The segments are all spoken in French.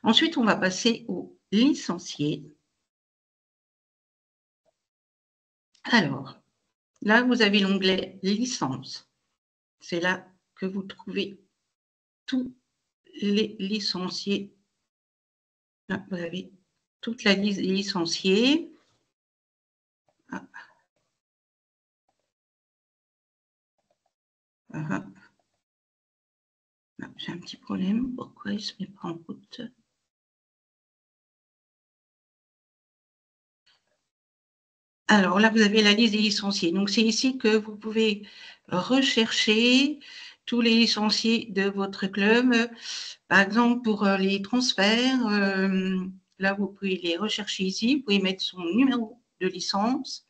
Ensuite, on va passer aux licenciés. Alors, là, vous avez l'onglet licence. C'est là que vous trouvez tous les licenciés. Là, vous avez toute la liste des licenciés. Ah. Ah. J'ai un petit problème. Pourquoi il ne se met pas en route? Alors là, vous avez la liste des licenciés. Donc, c'est ici que vous pouvez rechercher tous les licenciés de votre club. Par exemple, pour les transferts, là, vous pouvez les rechercher ici. Vous pouvez mettre son numéro de licence.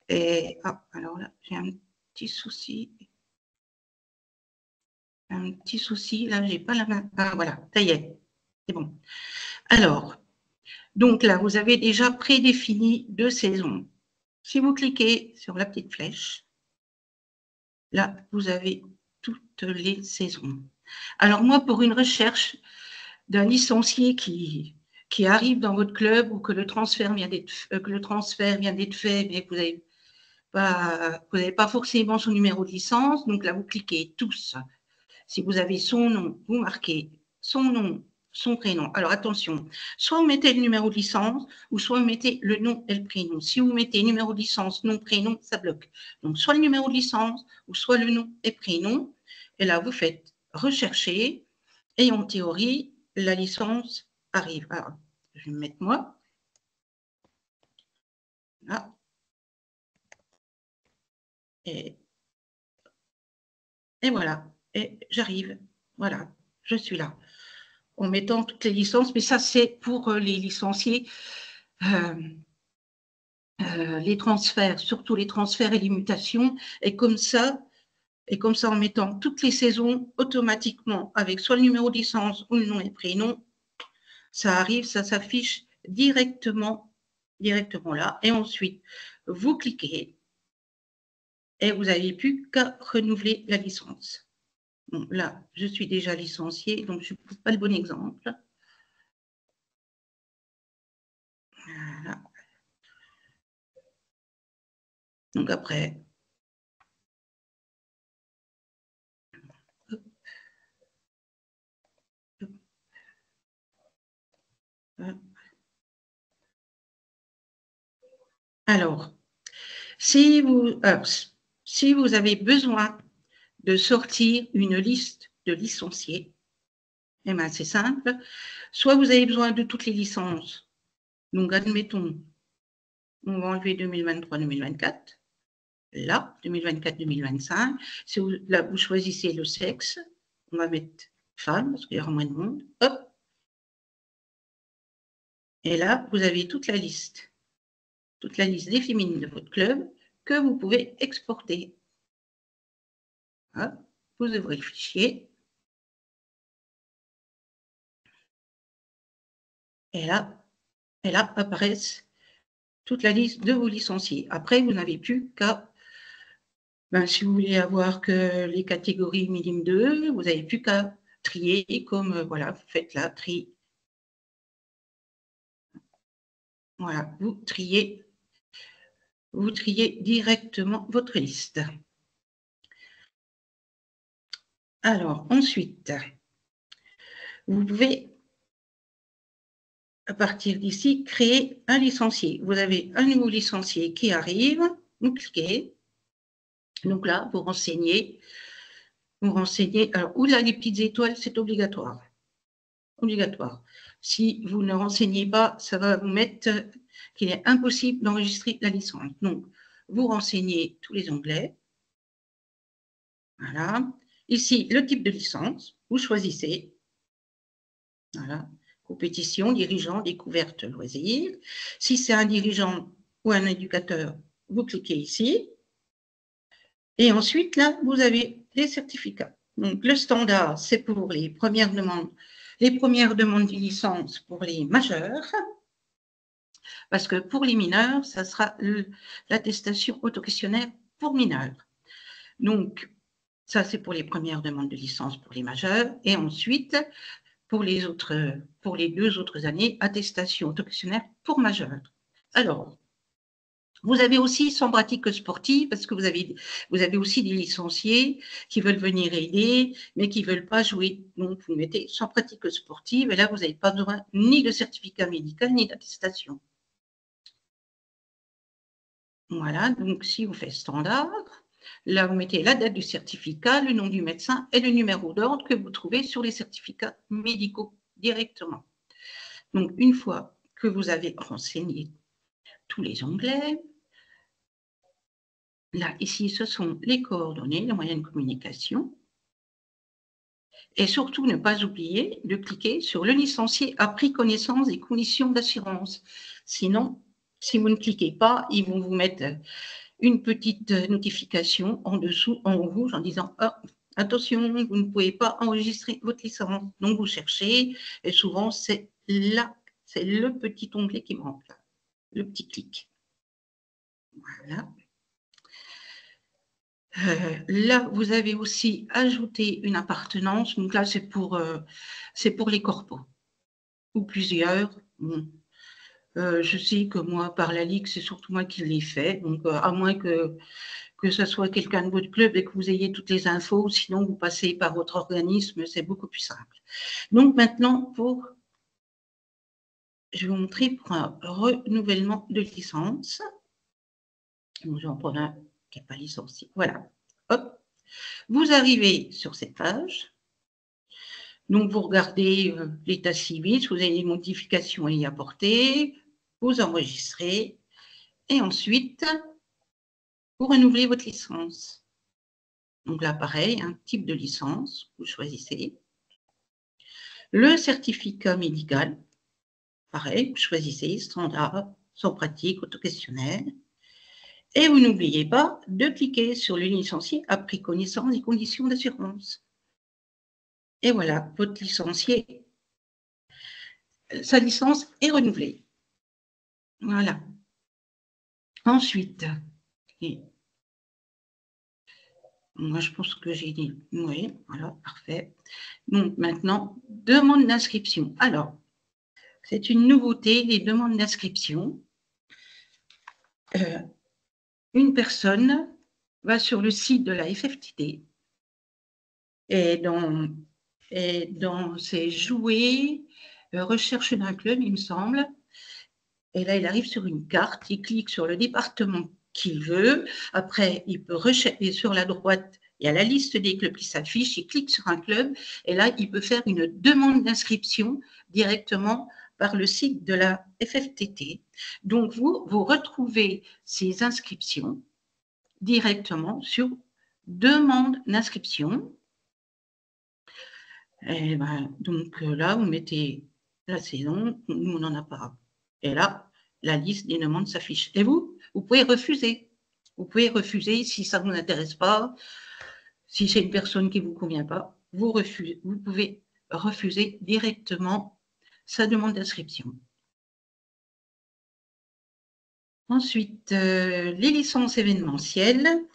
Et alors là, j'ai un petit souci. Un petit souci. Là, j'ai pas la main. Ah, voilà, ça y est. C'est bon. Alors, donc là, vous avez déjà prédéfini 2 saisons. Si vous cliquez sur la petite flèche, là, vous avez toutes les saisons. Alors moi, pour une recherche d'un licencié qui arrive dans votre club ou que le transfert vient d'être fait, mais que vous n'avez pas forcément son numéro de licence, donc là, vous cliquez tous. Si vous avez son nom, vous marquez son nom, son prénom. Alors attention, soit vous mettez le numéro de licence ou soit vous mettez le nom et le prénom. Si vous mettez numéro de licence, nom, prénom, ça bloque. Donc soit le numéro de licence ou soit le nom et prénom. Et là, vous faites rechercher et en théorie, la licence arrive. Alors, je vais me mettre moi. Là. Et voilà. Et j'arrive. Voilà, je suis là. En mettant toutes les licences, mais ça, c'est pour les licenciés. Les transferts, surtout les transferts et les mutations, et comme ça, en mettant toutes les saisons automatiquement avec soit le numéro de licence ou le nom et prénom, ça arrive, ça s'affiche directement là. Et ensuite, vous cliquez et vous n'avez plus qu'à renouveler la licence. Bon, là, je suis déjà licenciée, donc je ne trouve pas le bon exemple. Voilà. Donc après, alors, si vous avez besoin de sortir une liste de licenciés, eh bien, c'est simple. Soit vous avez besoin de toutes les licences. Donc, admettons, on va enlever 2023-2024. Là, 2024-2025. Là, vous choisissez le sexe. On va mettre femme, parce qu'il y aura moins de monde. Hop. Et là, vous avez toute la liste des féminines de votre club que vous pouvez exporter. Hop. Vous ouvrez le fichier. Et là apparaissent toute la liste de vos licenciés. Après, vous n'avez plus qu'à, si vous voulez avoir que les catégories minimum 2, vous n'avez plus qu'à trier comme, voilà, vous faites là, tri. Voilà, vous triez directement votre liste. Alors, ensuite, vous pouvez, à partir d'ici, créer un licencié. Vous avez un nouveau licencié qui arrive, vous cliquez. Donc là, vous renseignez. Alors, où là, les petites étoiles, c'est obligatoire. Obligatoire. Si vous ne renseignez pas, ça va vous mettre qu'il est impossible d'enregistrer la licence. Donc, vous renseignez tous les onglets. Voilà. Ici, le type de licence, vous choisissez. Voilà. Compétition, dirigeant, découverte, loisirs. Si c'est un dirigeant ou un éducateur, vous cliquez ici. Et ensuite, là, vous avez les certificats. Donc, le standard, c'est pour les premières demandes de licence pour les majeurs. Parce que pour les mineurs, ça sera l'attestation auto-questionnaire pour mineurs. Donc, ça, c'est pour les premières demandes de licence pour les majeurs. Et ensuite, pour les 2 autres années, attestation autogestionnaire pour majeur. Alors, vous avez aussi sans pratique sportive, parce que vous avez aussi des licenciés qui veulent venir aider, mais qui ne veulent pas jouer. Donc, vous mettez sans pratique sportive, et là, vous n'avez pas besoin ni de certificat médical, ni d'attestation. Voilà, donc si vous faites standard, là, vous mettez la date du certificat, le nom du médecin et le numéro d'ordre que vous trouvez sur les certificats médicaux directement. Donc, une fois que vous avez renseigné tous les onglets, là, ici, ce sont les coordonnées, les moyens de communication. Et surtout, ne pas oublier de cliquer sur le licencié a pris connaissance des conditions d'assurance. Sinon, si vous ne cliquez pas, ils vont vous mettre une petite notification en dessous, en rouge, en disant « Ah, attention, vous ne pouvez pas enregistrer votre licence ». Donc, vous cherchez, et souvent, c'est là, c'est le petit onglet qui manque, là, le petit clic. Voilà. Là, vous avez aussi ajouté une appartenance. Donc là, c'est pour les corpos ou plusieurs. Bon. Je sais que moi, par la Ligue, c'est surtout moi qui l'ai fait. Donc, à moins que ce soit quelqu'un de votre club et que vous ayez toutes les infos, sinon vous passez par votre organisme, c'est beaucoup plus simple. Donc maintenant, je vais vous montrer pour un renouvellement de licence. Donc, je vais en prendre un qui n'est pas licencié. Voilà. Hop. Vous arrivez sur cette page. Donc, vous regardez l'état civil, si vous avez des modifications à y apporter, vous enregistrez et ensuite, vous renouvelez votre licence. Donc là, pareil, un type de licence, vous choisissez. Le certificat médical, pareil, vous choisissez standard, sans pratique, autogestionnaire. Et vous n'oubliez pas de cliquer sur le licencié a pris connaissance des conditions d'assurance. Et voilà, votre licencié, sa licence est renouvelée. Voilà. Ensuite, moi je pense que j'ai dit, oui, voilà, parfait. Donc maintenant, demande d'inscription. Alors, c'est une nouveauté, les demandes d'inscription. Une personne va sur le site de la FFTD et dans ses jouets, recherche d'un club, il me semble. Et là, il arrive sur une carte, il clique sur le département qu'il veut. Après, il peut rechercher sur la droite, il y a la liste des clubs qui s'affiche, il clique sur un club et là, il peut faire une demande d'inscription directement par le site de la FFTT. Donc, vous retrouvez ces inscriptions directement sur demande d'inscription. Et ben, donc là, vous mettez la saison, nous on n'en a pas. Et là, la liste des demandes s'affiche. Et vous pouvez refuser. Vous pouvez refuser si ça ne vous intéresse pas, si c'est une personne qui ne vous convient pas, vous pouvez refuser directement sa demande d'inscription. Ensuite, les licences événementielles.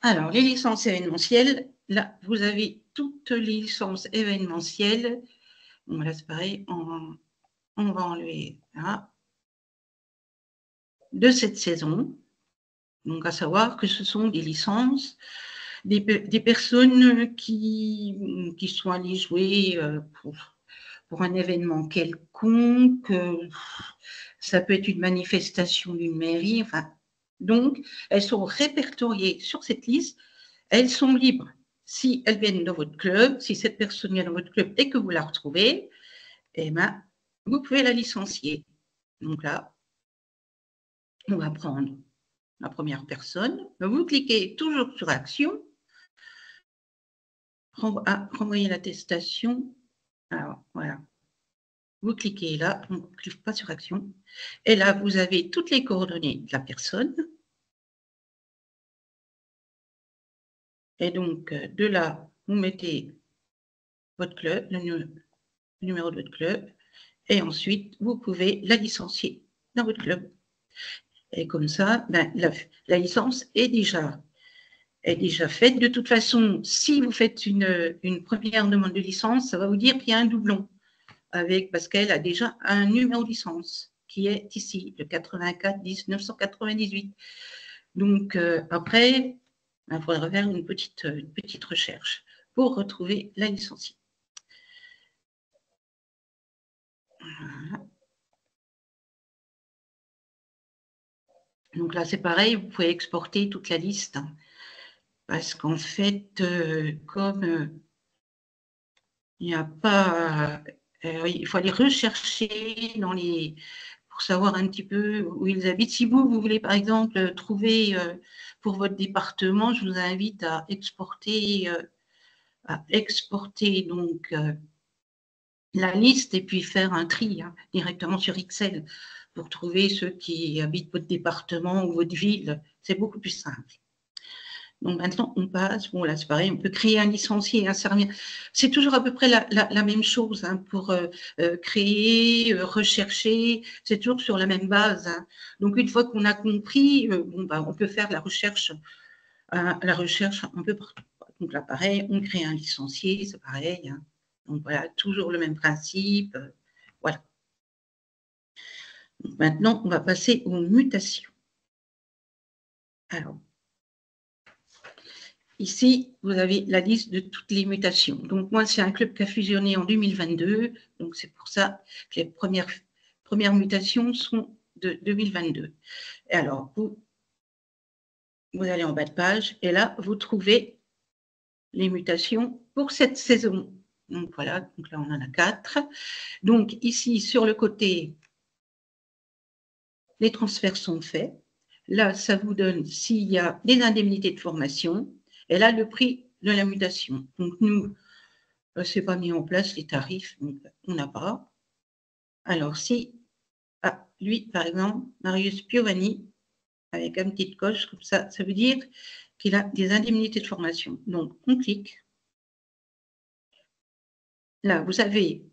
Alors, les licences événementielles, là, vous avez toutes les licences événementielles. Bon, là, c'est pareil, on va enlever là, de cette saison. Donc, à savoir que ce sont des licences des personnes qui sont allées jouer pour un événement quelconque. Ça peut être une manifestation d'une mairie. Enfin, donc, elles sont répertoriées sur cette liste. Elles sont libres. Si elles viennent dans votre club, si cette personne vient dans votre club et que vous la retrouvez, eh ben, vous pouvez la licencier. Donc là, on va prendre la première personne. Vous cliquez toujours sur Action. Renvoyer l'attestation. Alors, voilà. Vous cliquez là, on ne clique pas sur Action. Et là, vous avez toutes les coordonnées de la personne. Et donc, de là, vous mettez votre club, le numéro de votre club. Et ensuite, vous pouvez la licencier dans votre club. Et comme ça, ben, la licence est déjà est déjà faite. De toute façon, si vous faites une première demande de licence, ça va vous dire qu'il y a un doublon, parce qu'elle a déjà un numéro de licence qui est ici, le 84 10 998. Donc, après, il faudra faire une petite recherche pour retrouver la licenciée. Voilà. Donc là, c'est pareil, vous pouvez exporter toute la liste, parce qu'en fait, comme il n'y a pas... il faut aller rechercher pour savoir un petit peu où ils habitent. Si vous voulez, par exemple, trouver pour votre département, je vous invite à exporter donc la liste et puis faire un tri directement sur Excel pour trouver ceux qui habitent votre département ou votre ville. C'est beaucoup plus simple. Donc maintenant, on passe, bon là c'est pareil, on peut créer un licencié, un servir. C'est toujours à peu près la même chose pour créer, rechercher, c'est toujours sur la même base. Donc une fois qu'on a compris, on peut faire la recherche un peu partout. Donc là pareil, on crée un licencié, c'est pareil. Donc voilà, toujours le même principe. Voilà. Donc maintenant, on va passer aux mutations. Alors, ici, vous avez la liste de toutes les mutations. Donc, moi, c'est un club qui a fusionné en 2022. Donc, c'est pour ça que les premières mutations sont de 2022. Et alors, vous allez en bas de page et là, vous trouvez les mutations pour cette saison. Donc, voilà. Donc là, on en a 4. Donc, ici, sur le côté, les transferts sont faits. Là, ça vous donne s'il y a des indemnités de formation. Et là, le prix de la mutation. Donc, nous, ce n'est pas mis en place, les tarifs, donc on n'a pas. Alors, si, lui, par exemple, Marius Piovani, avec une petite coche comme ça veut dire qu'il a des indemnités de formation. Donc, on clique. Là, vous avez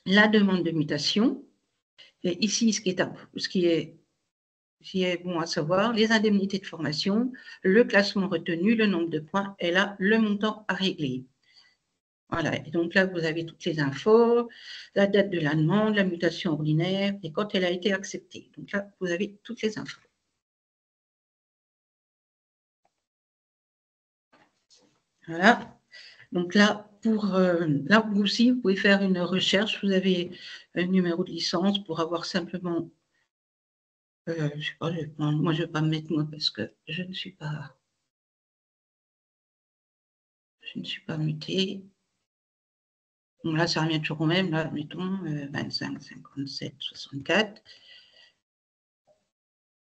la demande de mutation. Et ici, ce qui est bon à savoir, les indemnités de formation, le classement retenu, le nombre de points, et là, le montant à régler. Voilà, et donc là, vous avez toutes les infos, la date de la demande, la mutation ordinaire, et quand elle a été acceptée. Donc là, vous avez toutes les infos. Voilà, donc là, là aussi, vous pouvez faire une recherche, vous avez un numéro de licence pour avoir simplement, je ne sais pas, moi je ne vais pas me mettre moi parce que je ne suis pas mutée. Donc là, ça revient toujours au même, là, mettons 25, 57, 64.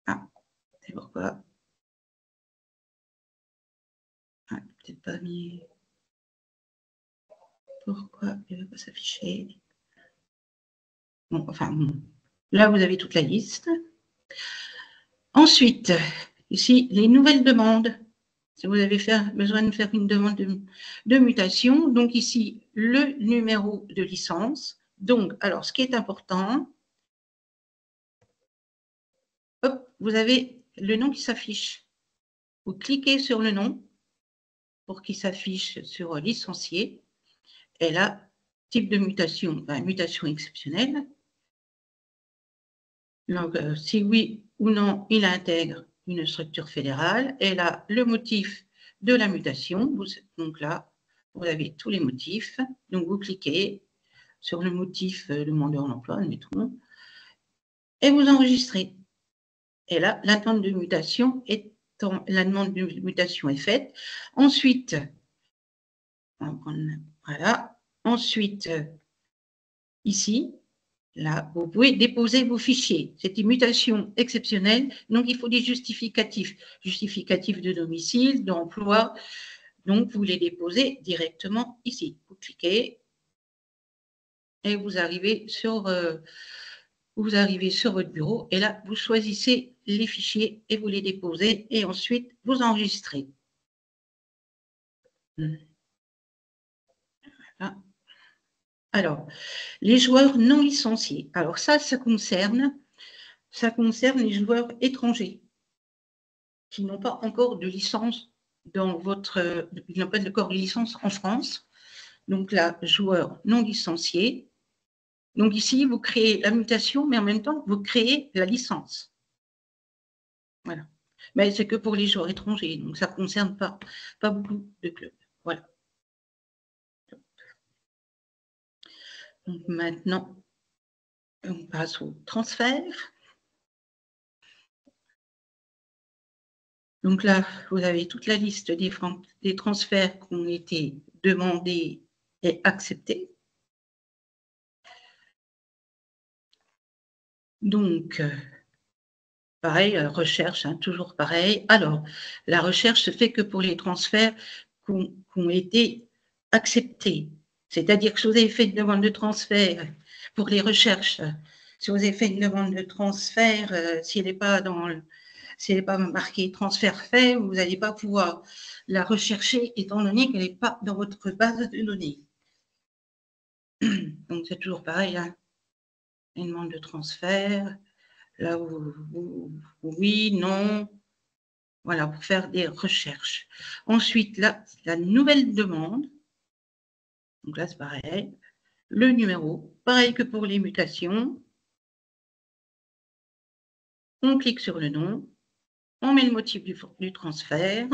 Ah, c'est pourquoi. Ah, peut-être pas mis. Pourquoi il ne va pas s'afficher? Bon, enfin, bon. Là, vous avez toute la liste. Ensuite, ici, les nouvelles demandes. Si vous avez besoin de faire une demande de mutation, donc ici, le numéro de licence. Donc, alors, ce qui est important, hop, vous avez le nom qui s'affiche. Vous cliquez sur le nom pour qu'il s'affiche sur licencié. Et là, type de mutation, mutation exceptionnelle. Donc, si oui ou non, il intègre une structure fédérale. Et là, le motif de la mutation. Donc là, vous avez tous les motifs. Donc, vous cliquez sur le motif demandeur d'emploi, admettons, et vous enregistrez. Et là, la demande de mutation est faite. Ensuite, voilà. Ensuite, ici, là, vous pouvez déposer vos fichiers. C'est une mutation exceptionnelle, donc il faut des justificatifs. Justificatifs de domicile, d'emploi. Donc, vous les déposez directement ici. Vous cliquez et vous arrivez sur votre bureau. Et là, vous choisissez les fichiers et vous les déposez. Et ensuite, vous enregistrez. Voilà. Alors, les joueurs non licenciés. Alors ça concerne les joueurs étrangers qui n'ont pas encore de licence dans votre, il appelle le corps de licence en France. Donc là, joueur non licencié. Donc ici, vous créez la mutation, mais en même temps, vous créez la licence. Voilà. Mais c'est que pour les joueurs étrangers, donc ça ne concerne pas beaucoup de clubs. Voilà. Donc maintenant, on passe au transfert. Donc là, vous avez toute la liste des transferts qui ont été demandés et acceptés. Donc, pareil, recherche, hein, toujours pareil. Alors, la recherche se fait que pour les transferts qui ont été acceptés. C'est-à-dire que si vous avez fait une demande de transfert pour les recherches, si vous avez fait une demande de transfert, si elle n'est pas marquée transfert fait, vous n'allez pas pouvoir la rechercher étant donné qu'elle n'est pas dans votre base de données. Donc, c'est toujours pareil, hein. Une demande de transfert, là, oui, non, voilà, pour faire des recherches. Ensuite, là, la nouvelle demande, donc là, c'est pareil, le numéro, pareil que pour les mutations, on clique sur le nom, on met le motif du transfert,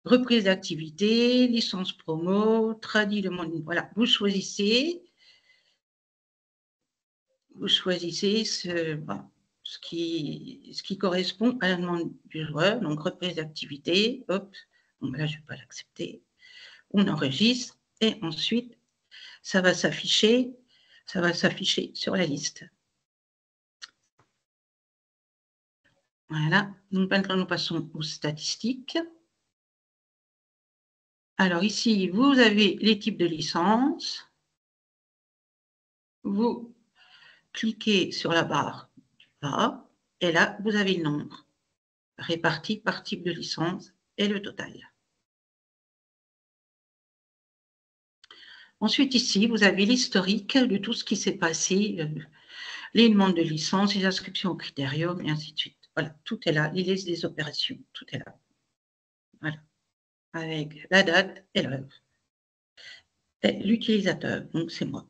reprise d'activité, licence promo, traduit le monde, voilà, vous choisissez ce qui correspond à la demande du joueur, donc reprise d'activité, hop, bon, là je ne vais pas l'accepter, on enregistre et ensuite ça va s'afficher sur la liste. Voilà, donc maintenant nous passons aux statistiques. Alors ici, vous avez les types de licences. Vous cliquez sur la barre du bas et là, vous avez le nombre réparti par type de licence et le total. Ensuite, ici, vous avez l'historique de tout ce qui s'est passé, les demandes de licence, les inscriptions au critérium, et ainsi de suite. Voilà, tout est là, les listes des opérations, tout est là. Voilà, avec la date et l'heure. Et l'utilisateur, donc c'est moi.